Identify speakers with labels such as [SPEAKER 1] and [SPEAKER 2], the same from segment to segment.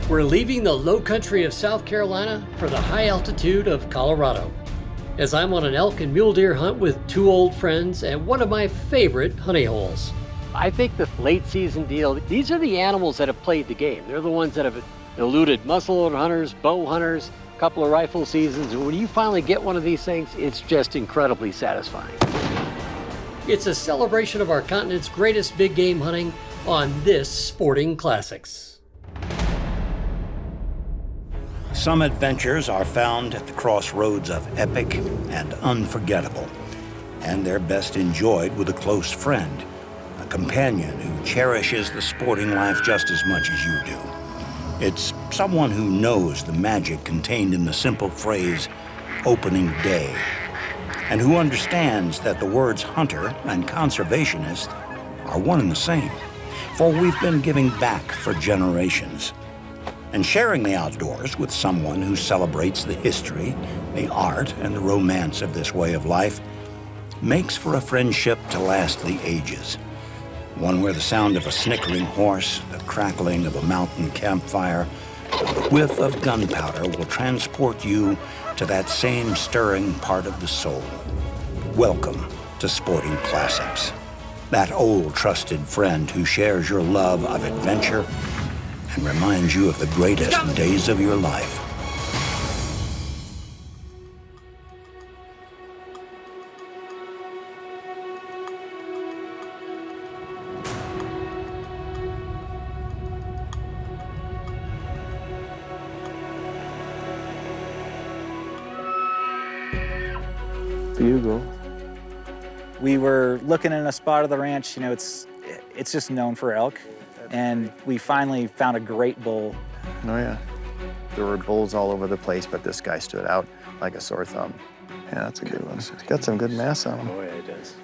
[SPEAKER 1] We're leaving the low country of South Carolina for the high altitude of Colorado, as I'm on an elk and mule deer hunt with two old friends at one of my favorite honey holes. I think the late season deal, these are the animals that have played the game. They're the ones that have eluded muzzleloader hunters, bow hunters, a couple of rifle seasons. And when you finally get one of these things, it's just incredibly satisfying. It's a celebration of our continent's greatest big game hunting on this Sporting Classics.
[SPEAKER 2] Some adventures are found at the crossroads of epic and unforgettable, and they're best enjoyed with a close friend, a companion who cherishes the sporting life just as much as you do. It's someone who knows the magic contained in the simple phrase, opening day, and who understands that the words hunter and conservationist are one and the same, for we've been giving back for generations. And sharing the outdoors with someone who celebrates the history, the art, and the romance of this way of life makes for a friendship to last the ages. One where the sound of a snickering horse, the crackling of a mountain campfire, the whiff of gunpowder will transport you to that same stirring part of the soul. Welcome to Sporting Classics. That old trusted friend who shares your love of adventure and reminds you of the greatest days of your life.
[SPEAKER 3] Bugle.
[SPEAKER 4] We were looking in a spot of the ranch, you know, it's just known for elk. And we finally found a great bull.
[SPEAKER 3] Oh yeah. There were bulls all over the place, but this guy stood out like a sore thumb. Yeah, that's a good one. He's got some good mass on him.
[SPEAKER 1] Oh yeah, it does.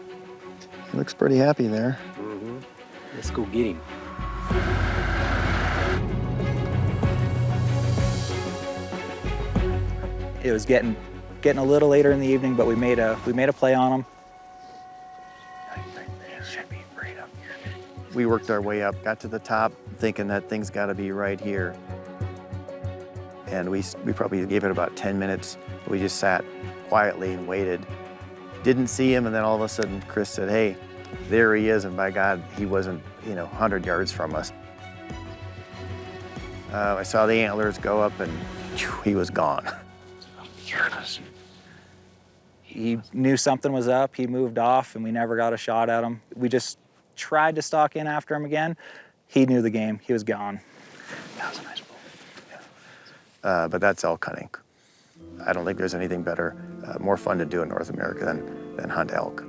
[SPEAKER 3] He looks pretty happy there.
[SPEAKER 1] Mm-hmm. Let's go get him.
[SPEAKER 4] It was getting a little later in the evening, but we made a play on him.
[SPEAKER 3] We worked our way up, got to the top, thinking that thing's got to be right here. And we probably gave it about 10 minutes. We just sat quietly and waited. Didn't see him, and then all of a sudden, Chris said, "Hey, there he is," and by God, he wasn't, 100 yards from us. I saw the antlers go up, and he was gone.
[SPEAKER 4] He knew something was up, he moved off, and we never got a shot at him. We just tried to stalk in after him again. He knew the game. He was gone.
[SPEAKER 3] That was a nice bull. Yeah. But that's elk hunting. I don't think there's anything better, more fun to do in North America than hunt elk.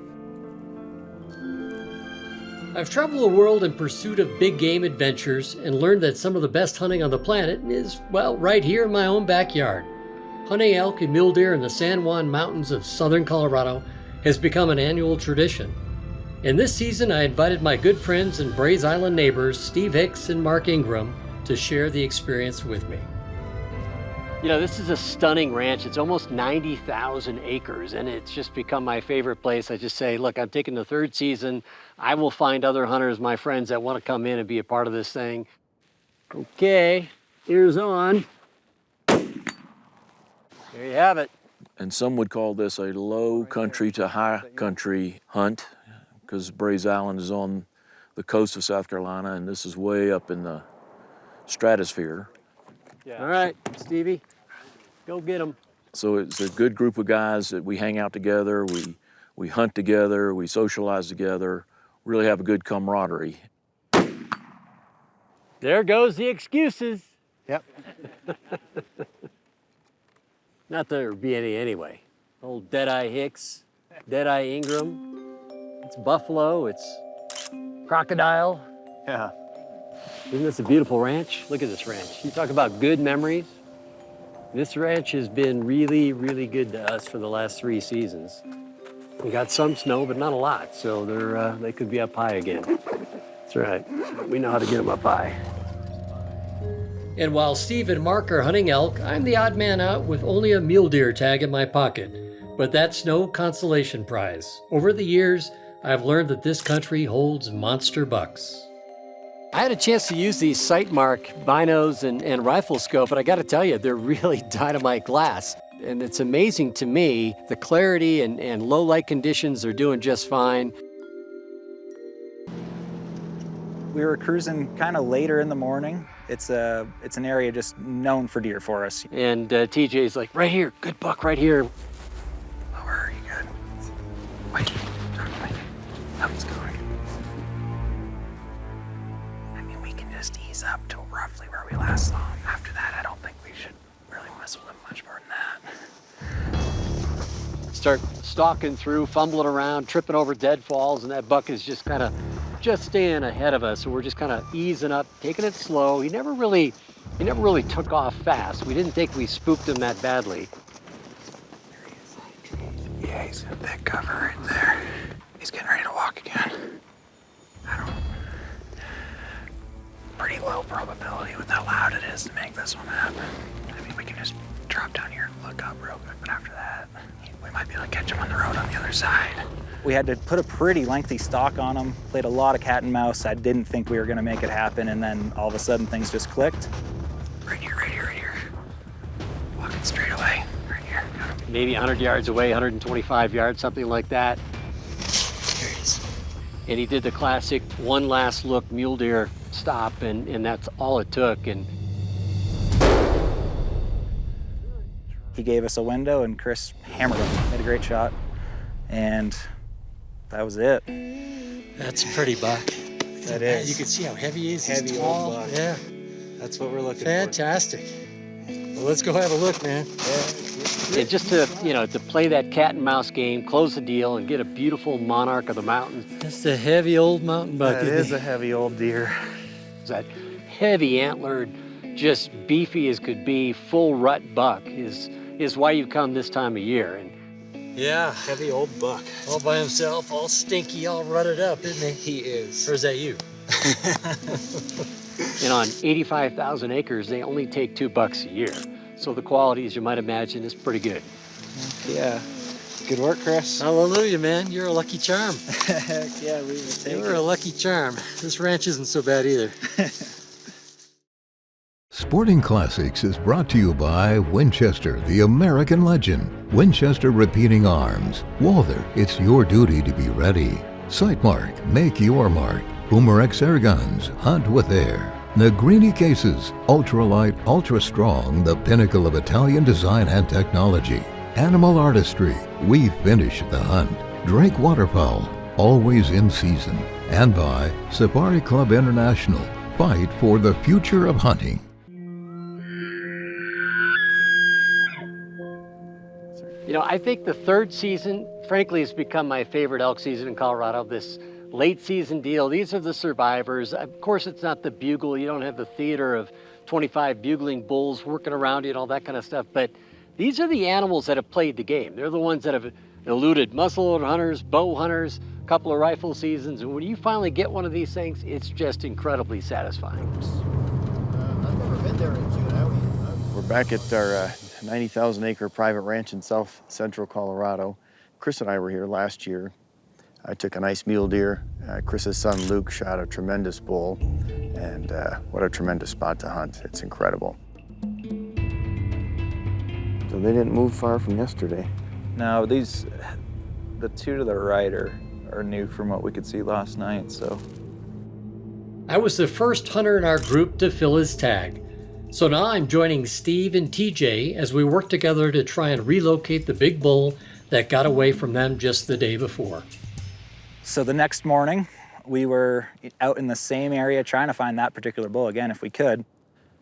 [SPEAKER 1] I've traveled the world in pursuit of big game adventures and learned that some of the best hunting on the planet is, well, right here in my own backyard. Hunting elk and mule deer in the San Juan Mountains of southern Colorado has become an annual tradition. And this season, I invited my good friends and Brays Island neighbors, Steve Hicks and Mark Ingram, to share the experience with me. This is a stunning ranch. It's almost 90,000 acres, and it's just become my favorite place. I just say, look, I'm taking the third season. I will find other hunters, my friends, that want to come in and be a part of this thing. Okay, ears on. There you have it.
[SPEAKER 5] And some would call this a low country to high country hunt, because Brays Island is on the coast of South Carolina, and this is way up in the stratosphere.
[SPEAKER 1] Yeah. All right, Stevie, go get them.
[SPEAKER 5] So it's a good group of guys that we hang out together, we hunt together, we socialize together, really have a good camaraderie.
[SPEAKER 1] There goes the excuses.
[SPEAKER 3] Yep.
[SPEAKER 1] Not that there would be any anyway. Old Deadeye Hicks, Deadeye Ingram. It's buffalo, it's crocodile.
[SPEAKER 3] Yeah.
[SPEAKER 1] Isn't this a beautiful ranch? Look at this ranch. You talk about good memories. This ranch has been really, really good to us for the last 3 seasons. We got some snow, but not a lot, so they could be up high again. That's right. We know how to get them up high. And while Steve and Mark are hunting elk, I'm the odd man out with only a mule deer tag in my pocket. But that's no consolation prize. Over the years, I've learned that this country holds monster bucks. I had a chance to use these Sightmark binos and rifle scope, but I got to tell you, they're really dynamite glass. And it's amazing to me, the clarity and low light conditions are doing just fine.
[SPEAKER 4] We were cruising kind of later in the morning. It's an area just known for deer for us.
[SPEAKER 1] And TJ's like, right here, good buck right here.
[SPEAKER 4] Lower, are you good? Wait, how he's going. I mean, we can just ease up to roughly where we last saw him. After that, I don't think we should really mess with him much more than that.
[SPEAKER 1] Start stalking through, fumbling around, tripping over deadfalls, and that buck is just kind of staying ahead of us. So we're just kind of easing up, taking it slow. He never really took off fast. We didn't think we spooked him that badly.
[SPEAKER 4] Yeah, he's in a big cover right there. He's getting ready to walk again. Pretty low probability with how loud it is to make this one happen. I mean, we can just drop down here and look up real quick, but after that, we might be able to catch him on the road on the other side. We had to put a pretty lengthy stalk on him, played a lot of cat and mouse. I didn't think we were gonna make it happen, and then all of a sudden things just clicked. Right here, right here, right here. Walking straight away, right here. Got him.
[SPEAKER 1] Maybe 100 yards away, 125 yards, something like that.
[SPEAKER 4] Here he is.
[SPEAKER 1] And he did the classic one last look mule deer stop, and that's all it took. And
[SPEAKER 4] he gave us a window, and Chris hammered him, made a great shot, and that was it.
[SPEAKER 6] That's a pretty buck.
[SPEAKER 4] That is.
[SPEAKER 6] You can see how heavy he is.
[SPEAKER 4] Heavy
[SPEAKER 6] He's
[SPEAKER 4] old
[SPEAKER 6] tall.
[SPEAKER 4] buck.
[SPEAKER 6] Yeah,
[SPEAKER 4] That's what we're looking
[SPEAKER 6] fantastic. Well, let's go have a look, man.
[SPEAKER 1] And just to, to play that cat and mouse game, close the deal, and get a beautiful monarch of the mountains.
[SPEAKER 6] That's a heavy old mountain buck.
[SPEAKER 3] That is a heavy old deer.
[SPEAKER 1] That heavy antlered, just beefy as could be, full rut buck is why you come this time of year. And
[SPEAKER 6] Yeah,
[SPEAKER 4] Heavy old buck.
[SPEAKER 6] all by himself, all stinky, all rutted up, isn't he?
[SPEAKER 4] He is.
[SPEAKER 6] Or is that you?
[SPEAKER 1] And on 85,000 acres, they only take 2 bucks a year. So the quality, as you might imagine, is pretty good.
[SPEAKER 4] Yeah. Good work, Chris.
[SPEAKER 6] Hallelujah, man. You're a lucky charm.
[SPEAKER 4] Heck yeah, we will take
[SPEAKER 6] You're a lucky charm. This ranch isn't so bad either.
[SPEAKER 7] Sporting Classics is brought to you by Winchester, the American legend. Winchester Repeating Arms. Walther, it's your duty to be ready. Sightmark, make your mark. Boomer X Air Guns, hunt with air. Negrini Cases, ultralight, ultra strong, the pinnacle of Italian design and technology. Animal Artistry, we finish the hunt. Drake Waterfowl, always in season. And by Safari Club International, fight for the future of hunting.
[SPEAKER 1] I think the 3rd season, frankly, has become my favorite elk season in Colorado. This late season deal, these are the survivors. Of course, it's not the bugle. You don't have the theater of 25 bugling bulls working around you and all that kind of stuff. But these are the animals that have played the game. They're the ones that have eluded muzzleloader hunters, bow hunters, a couple of rifle seasons. And when you finally get one of these things, it's just incredibly satisfying.
[SPEAKER 3] I've never been there in June. We're back at our 90,000 acre private ranch in south central Colorado. Chris and I were here last year. I took a nice mule deer. Chris's son Luke shot a tremendous bull, and what a tremendous spot to hunt. It's incredible. So they didn't move far from yesterday.
[SPEAKER 4] No, the 2 to the right are new from what we could see last night, so.
[SPEAKER 1] I was the first hunter in our group to fill his tag. So now I'm joining Steve and TJ as we work together to try and relocate the big bull that got away from them just the day before.
[SPEAKER 4] So the next morning, we were out in the same area trying to find that particular bull again if we could.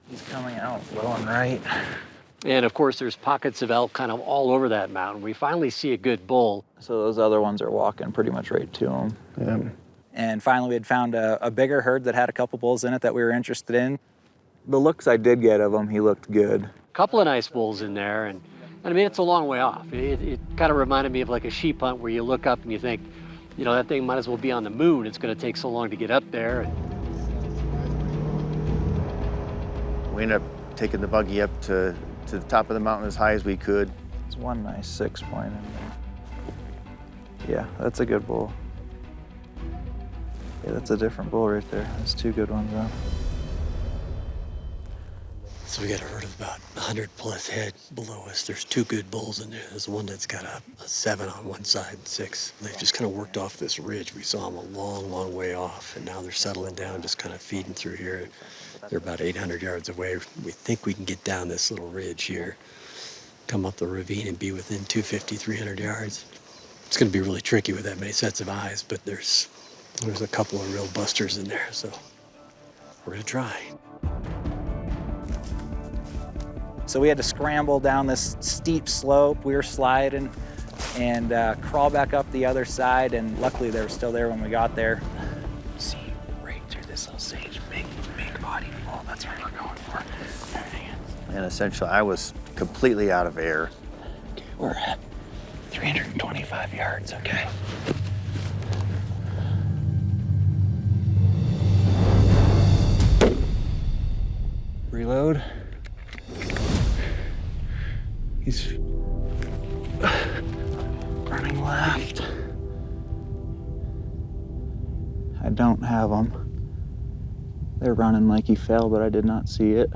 [SPEAKER 4] He's coming out low and right.
[SPEAKER 1] And of course, there's pockets of elk kind of all over that mountain. We finally see a good bull.
[SPEAKER 4] So those other ones are walking pretty much right to him.
[SPEAKER 3] Yeah.
[SPEAKER 4] And finally, we had found a bigger herd that had a couple bulls in it that we were interested in. The looks I did get of him, he looked good.
[SPEAKER 1] A couple of nice bulls in there, and I mean, it's a long way off. It kind of reminded me of like a sheep hunt where you look up and you think, that thing might as well be on the moon. It's going to take so long to get up there.
[SPEAKER 3] We ended up taking the buggy up to the top of the mountain as high as we could.
[SPEAKER 4] There's one nice 6-point in there. Yeah, that's a good bull. Yeah, that's a different bull right there. That's two good ones, though.
[SPEAKER 1] So we got a herd of about 100 plus head below us. There's two good bulls in there. There's one that's got a 7 on one side and 6. They've just kind of worked off this ridge. We saw them a long, long way off, and now they're settling down, just kind of feeding through here. They're about 800 yards away. We think we can get down this little ridge here, come up the ravine and be within 250, 300 yards. It's going to be really tricky with that many sets of eyes, but there's a couple of real busters in there, so we're going to try.
[SPEAKER 4] So we had to scramble down this steep slope. We were sliding and crawl back up the other side, and luckily they were still there when we got there. See, right through this little sage, big body bull. That's what we're going for.
[SPEAKER 3] And essentially, I was completely out of air.
[SPEAKER 4] Okay, we're at 325 yards, okay? Reload. He's running left. I don't have him. They're running like he fell, but I did not see it.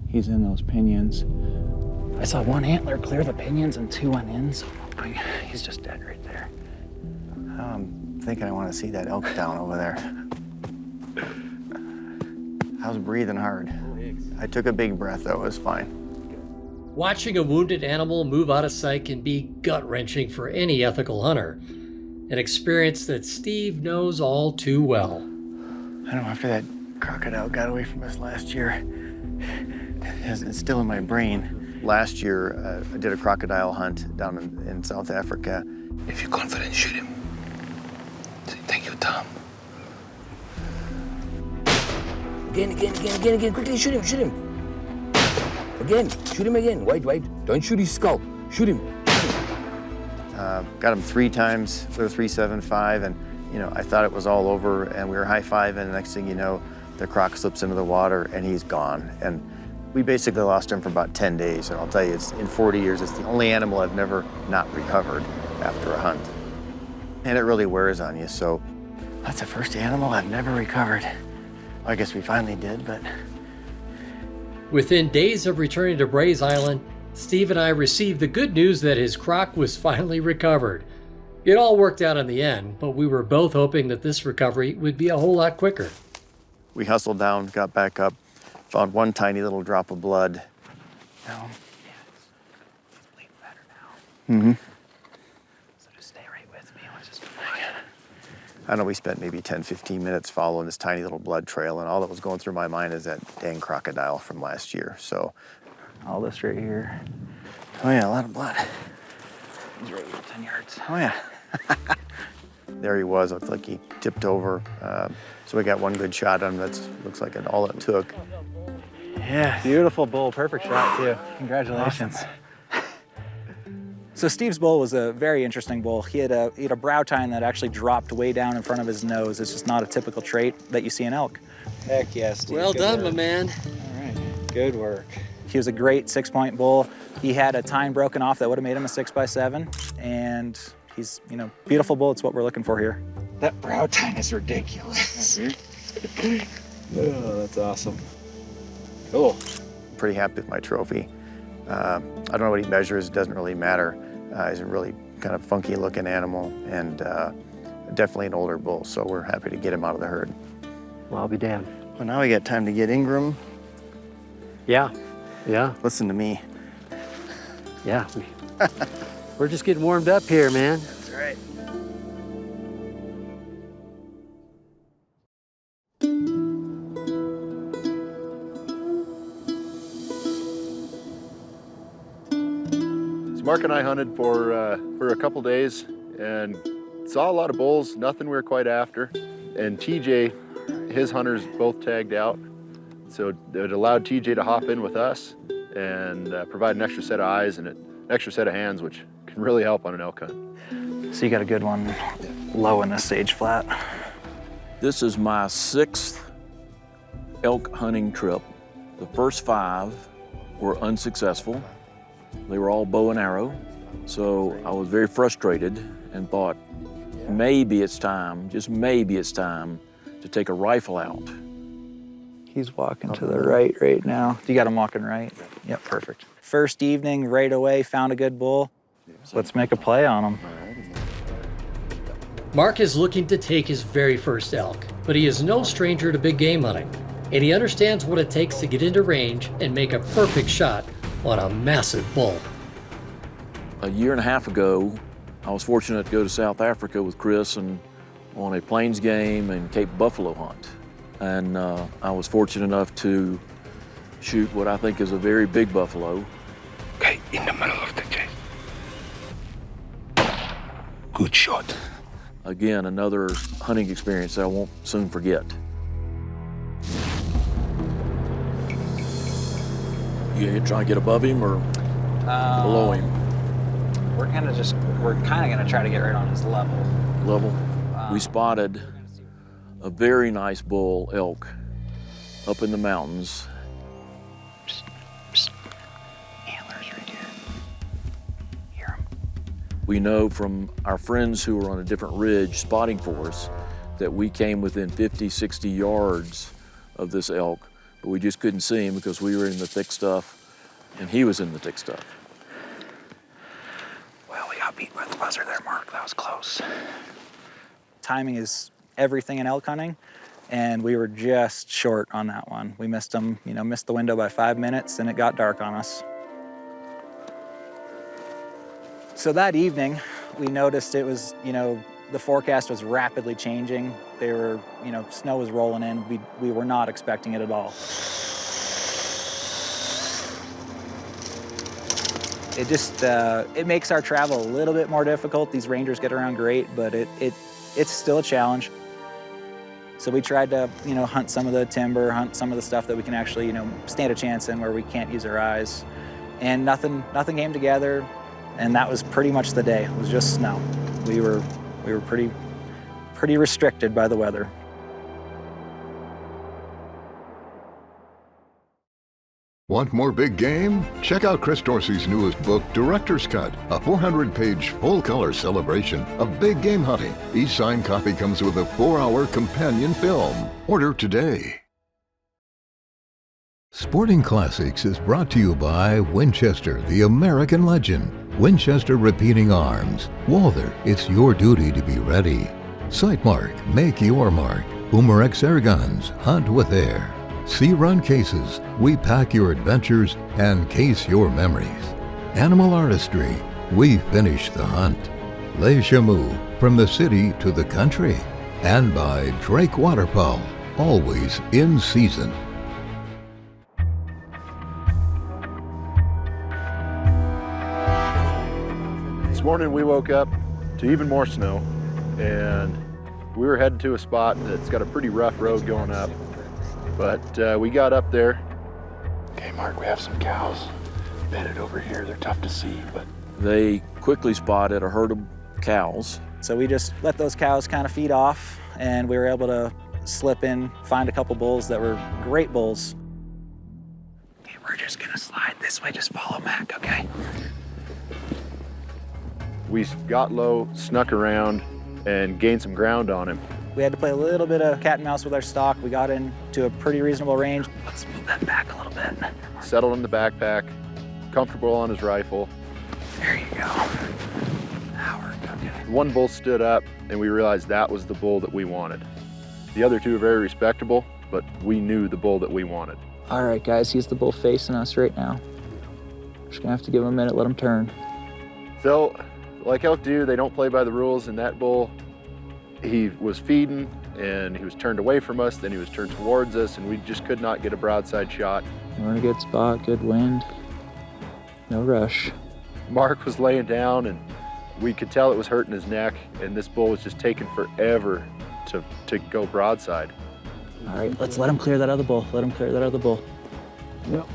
[SPEAKER 4] He's in those pinions. I saw one antler clear the pinions and two went in, so he's just dead right there.
[SPEAKER 3] I'm thinking I want to see that elk down over there. I was breathing hard. I took a big breath, though. It was fine.
[SPEAKER 1] Watching a wounded animal move out of sight can be gut-wrenching for any ethical hunter, an experience that Steve knows all too well.
[SPEAKER 3] I know after that crocodile got away from us last year, it's still in my brain. Last year, I did a crocodile hunt down in South Africa.
[SPEAKER 8] If you're confident, shoot him. Say, thank you, Tom. Again, quickly shoot him. Again, shoot him again. Wait. Don't shoot his skull. Shoot him.
[SPEAKER 3] Got him 3 times with a 3.75, and I thought it was all over, and we were high-fiving, and the next thing you know, the croc slips into the water, and he's gone. And we basically lost him for about 10 days, and I'll tell you, in 40 years, it's the only animal I've never not recovered after a hunt. And it really wears on you, so that's the first animal I've never recovered. I guess we finally did, but...
[SPEAKER 1] Within days of returning to Bray's Island, Steve and I received the good news that his croc was finally recovered. It all worked out in the end, but we were both hoping that this recovery would be a whole lot quicker.
[SPEAKER 3] We hustled down, got back up, found one tiny little drop of blood.
[SPEAKER 4] No. It's bleeding better now.
[SPEAKER 3] Mm-hmm.
[SPEAKER 4] So just stay right with me.
[SPEAKER 3] I know we spent maybe 10, 15 minutes following this tiny little blood trail, and all that was going through my mind is that dang crocodile from last year, so.
[SPEAKER 4] All this right here.
[SPEAKER 3] Oh yeah, a lot of blood.
[SPEAKER 4] He's right here, 10 yards.
[SPEAKER 3] Oh yeah. There he was, looked like he tipped over. So we got one good shot on him. That looks like all it took.
[SPEAKER 4] Yeah, beautiful bull, perfect shot too. Congratulations. Awesome. So Steve's bull was a very interesting bull. He had a brow tine that actually dropped way down in front of his nose. It's just not a typical trait that you see in elk.
[SPEAKER 6] Heck yes, Steve.
[SPEAKER 1] Well done, my man.
[SPEAKER 6] All right, good work.
[SPEAKER 4] He was a great 6-point bull. He had a tine broken off that would have made him a 6x7, and he's, beautiful bull. It's what we're looking for here.
[SPEAKER 6] That brow tine is ridiculous. Oh, that's awesome. Cool.
[SPEAKER 3] Pretty happy with my trophy. I don't know what he measures, it doesn't really matter. He's a really kind of funky looking animal, and definitely an older bull, so we're happy to get him out of the herd.
[SPEAKER 6] Well, I'll be damned.
[SPEAKER 3] Well, now we got time to get Ingram.
[SPEAKER 6] Yeah.
[SPEAKER 3] Listen to me.
[SPEAKER 6] Yeah. We're just getting warmed up here, man.
[SPEAKER 3] That's right.
[SPEAKER 9] So Mark and I hunted for a couple days and saw a lot of bulls, nothing we were quite after. And TJ, his hunters both tagged out. So it allowed TJ to hop in with us and provide an extra set of eyes and an extra set of hands, which can really help on an elk hunt.
[SPEAKER 4] So you got a good one low in this sage flat.
[SPEAKER 5] This is my 6th elk hunting trip. The first 5 were unsuccessful. They were all bow and arrow. So I was very frustrated and thought, maybe it's time, just maybe it's time, to take a rifle out.
[SPEAKER 4] He's walking to the right now. You got him walking right? Yep, perfect. First evening, right away, found a good bull. Let's make a play on him.
[SPEAKER 1] Mark is looking to take his very first elk, but he is no stranger to big game hunting, and he understands what it takes to get into range and make a perfect shot on a massive bull.
[SPEAKER 5] A year and a half ago, I was fortunate to go to South Africa with Chris and on a plains game and Cape Buffalo hunt. And I was fortunate enough to shoot what I think is a very big buffalo.
[SPEAKER 8] Okay, in the middle of the chase. Good shot.
[SPEAKER 5] Again, another hunting experience that I won't soon forget. You trying to get above him or below him?
[SPEAKER 4] We're kind of gonna try to get right on his level.
[SPEAKER 5] Level. We spotted a very nice bull elk up in the mountains.
[SPEAKER 4] Antlers right here. Hear him?
[SPEAKER 5] We know from our friends who were on a different ridge spotting for us that we came within 50, 60 yards of this elk, but we just couldn't see him because we were in the thick stuff and he was in the thick stuff.
[SPEAKER 4] Well, we got beat by the buzzer there, Mark. That was close. Timing is everything in elk hunting, and we were just short on that one. We missed them, missed the window by 5 minutes, and it got dark on us. So that evening, we noticed it was, the forecast was rapidly changing. Snow was rolling in. We were not expecting it at all. It just, it makes our travel a little bit more difficult. These rangers get around great, but it's still a challenge. So we tried to, hunt some of the timber, hunt some of the stuff that we can actually, stand a chance in where we can't use our eyes. And nothing came together, and that was pretty much the day. It was just snow. We were pretty restricted by the weather.
[SPEAKER 7] Want more big game? Check out Chris Dorsey's newest book, Director's Cut, a 400-page full-color celebration of big game hunting. Each signed copy comes with a 4-hour companion film. Order today. Sporting Classics is brought to you by Winchester, the American legend. Winchester Repeating Arms. Walther, it's your duty to be ready. Sightmark, make your mark. Boomerex Air Guns, hunt with air. C-Run Cases, we pack your adventures and case your memories. Animal Artistry, we finish the hunt. Les Chamoux, from the city to the country. And by Drake Waterfowl, always in season.
[SPEAKER 9] This morning we woke up to even more snow, and we were headed to a spot that's got a pretty rough road going up. But we got up there.
[SPEAKER 8] Okay, Mark, we have some cows bedded over here. They're tough to see, but...
[SPEAKER 5] They quickly spotted a herd of cows.
[SPEAKER 4] So we just let those cows kind of feed off, and we were able to slip in, find a couple bulls that were great bulls. Okay, we're just gonna slide this way. Just follow Mac, okay?
[SPEAKER 9] We got low, snuck around, and gained some ground on him.
[SPEAKER 4] We had to play a little bit of cat and mouse with our stock. We got into a pretty reasonable range. Let's move that back a little bit.
[SPEAKER 9] Settled in the backpack, comfortable on his rifle.
[SPEAKER 4] There you go. Howard, okay.
[SPEAKER 9] One bull stood up, and we realized that was the bull that we wanted. The other two are very respectable, but we knew the bull that we wanted.
[SPEAKER 4] All right, guys, he's the bull facing us right now. Just gonna have to give him a minute, let him turn.
[SPEAKER 9] So, like elk do, they don't play by the rules, and that bull, he was feeding, and he was turned away from us, then he was turned towards us, and we just could not get a broadside shot.
[SPEAKER 4] We're in a good spot, good wind, no rush.
[SPEAKER 9] Mark was laying down, and we could tell it was hurting his neck, and this bull was just taking forever to go broadside.
[SPEAKER 4] All right, let's let him clear that other bull. Let him clear that other bull. Yep.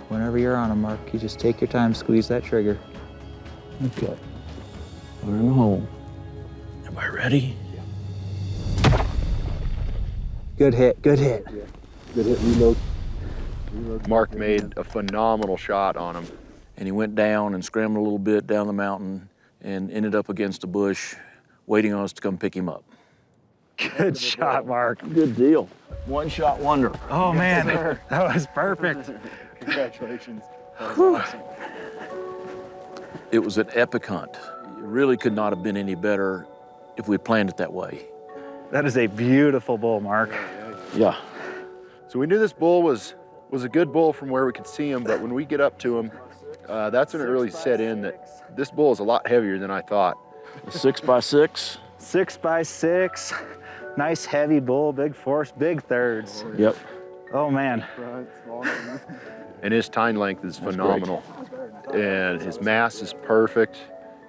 [SPEAKER 4] Whenever you're on him, Mark, you just take your time, squeeze that trigger.
[SPEAKER 5] Okay. We're in the hole. Everybody ready?
[SPEAKER 4] Good hit, good hit.
[SPEAKER 9] Yeah. Good hit, reload. Mark made a phenomenal shot on him.
[SPEAKER 5] And he went down and scrambled a little bit down the mountain and ended up against a bush waiting on us to come pick him up.
[SPEAKER 4] Good shot, Mark.
[SPEAKER 5] Good deal. One shot wonder.
[SPEAKER 4] Oh, man, that was perfect.
[SPEAKER 9] Congratulations. That was awesome.
[SPEAKER 5] It was an epic hunt. It really could not have been any better if we planned it that way.
[SPEAKER 4] That is a beautiful bull, Mark.
[SPEAKER 5] Yeah.
[SPEAKER 9] So we knew this bull was a good bull from where we could see him, but when we get up to him, that's when it really set in that this bull is a lot heavier than I thought.
[SPEAKER 5] 6x6.
[SPEAKER 4] 6x6, nice heavy bull, big force, big thirds.
[SPEAKER 5] Yep.
[SPEAKER 4] Oh, man.
[SPEAKER 9] And his tine length is phenomenal. And his mass is perfect.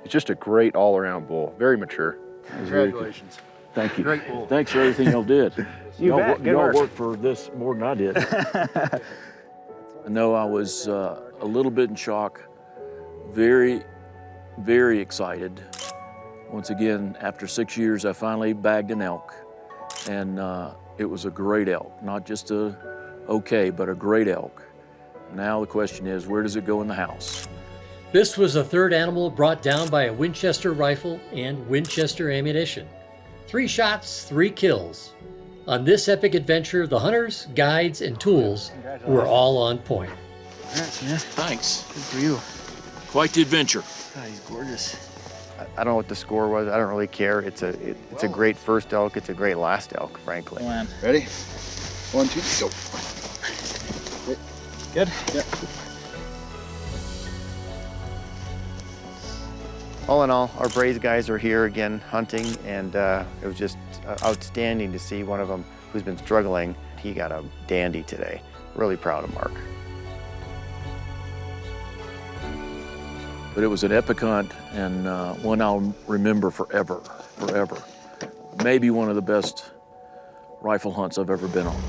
[SPEAKER 9] It's just a great all-around bull, very mature.
[SPEAKER 5] Congratulations. Thank you.
[SPEAKER 9] Great bull.
[SPEAKER 5] Thanks for everything y'all did.
[SPEAKER 4] You bet. Good work.
[SPEAKER 5] Y'all worked for this more than I did. I know I was a little bit in shock, very, very excited. Once again, after 6 years, I finally bagged an elk, and it was a great elk, not just a okay, but a great elk. Now the question is, where does it go in the house?
[SPEAKER 1] This was the third animal brought down by a Winchester rifle and Winchester ammunition. 3 shots, 3 kills. On this epic adventure, the hunters, guides, and tools were all on point.
[SPEAKER 4] Congrats, man.
[SPEAKER 5] Thanks.
[SPEAKER 4] Good for you.
[SPEAKER 5] Quite the adventure.
[SPEAKER 4] God, he's gorgeous.
[SPEAKER 3] I don't know what the score was. I don't really care. It's a great first elk. It's a great last elk, frankly.
[SPEAKER 4] Man.
[SPEAKER 9] Ready? 1, 2, go.
[SPEAKER 4] Good?
[SPEAKER 9] Yep.
[SPEAKER 3] All in all, our Braves guys are here again hunting, and it was just outstanding to see one of them who's been struggling. He got a dandy today. Really proud of Mark.
[SPEAKER 5] But it was an epic hunt, and one I'll remember forever, forever. Maybe one of the best rifle hunts I've ever been on.